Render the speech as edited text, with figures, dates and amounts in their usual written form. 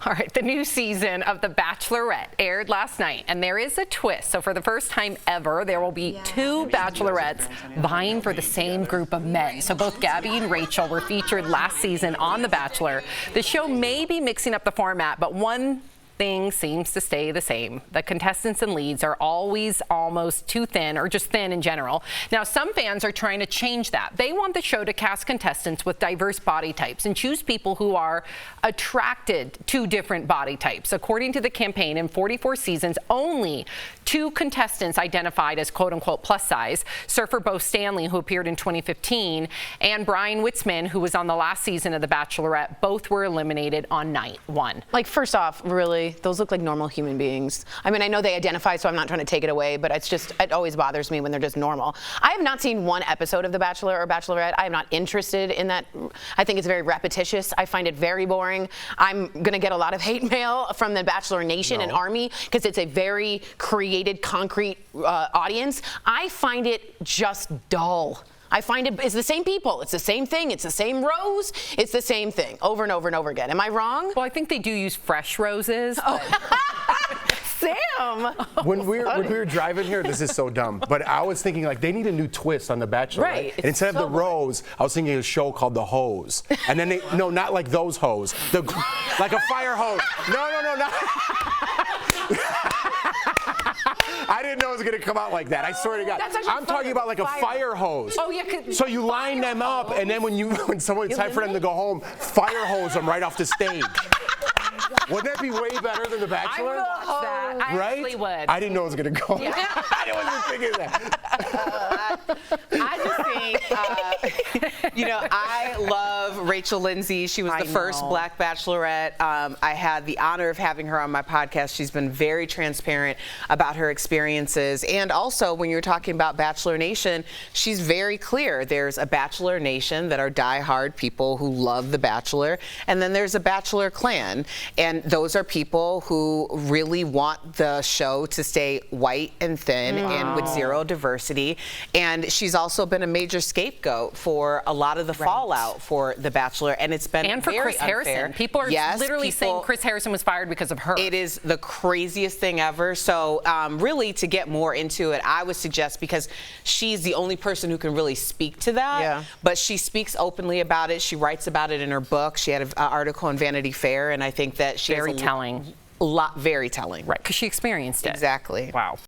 All right, the new season of The Bachelorette aired last night, and there is a twist. So for the first time ever, there will be two Bachelorettes vying for the same group of men. So both Gabby and Rachel were featured last season on The Bachelor. The show may be mixing up the format, but one thing seems to stay the same. The contestants and leads are always almost too thin, or just thin in general. Now, some fans are trying to change that. They want the show to cast contestants with diverse body types and choose people who are attracted to different body types. According to the campaign, in 44 seasons, only 2 contestants identified as quote-unquote plus size. Surfer Bo Stanley, who appeared in 2015, and Bryan Witzman, who was on the last season of The Bachelorette, both were eliminated on night 1. Like, first off, really, those look like normal human beings. I mean, I know they identify, so I'm not trying to take it away, but it always bothers me when they're just normal. I have not seen one episode of The Bachelor or Bachelorette. I am not interested in that. I think it's very repetitious. I find it very boring. I'm going to get a lot of hate mail from the Bachelor Nation and Army because it's a very created, concrete audience. I find it just dull. I find it's the same people. It's the same thing. It's the same rose. It's the same thing over and over and over again. Am I wrong? Well, I think they do use fresh roses. Sam! When we were driving here, this is so dumb, but I was thinking, like, they need a new twist on The Bachelor. Right. And instead of the rose, I was thinking of a show called The Hose. And then no, not like those hose. Like a fire hose. No, not. I didn't know it was going to come out like that. I swear to God. I'm talking about like a fire hose. Oh, yeah. So you line them up, and then when it's time for them to go home, fire hose them right off the stage. Wouldn't that be way better than The Bachelor? I would watch that. I actually would. I didn't know it was going to go. Yeah. I wasn't thinking that. I just think, I love Rachel Lindsay. She was the first Black Bachelorette. I had the honor of having her on my podcast. She's been very transparent about her experiences. And also, when you're talking about Bachelor Nation, she's very clear. There's a Bachelor Nation that are diehard people who love The Bachelor. And then there's a Bachelor clan. And those are people who really want the show to stay white and thin and with zero diversity. And she's also been a major scapegoat for a lot of the fallout for The Bachelor. And it's been for very Chris unfair. Harrison. People are literally saying Chris Harrison was fired because of her. It is the craziest thing ever. So really, to get more into it, I would suggest, because she's the only person who can really speak to that, but she speaks openly about it. She writes about it in her book. She had an article in Vanity Fair, and I think that she very telling. Very telling. Right, because she experienced it. Exactly. Wow.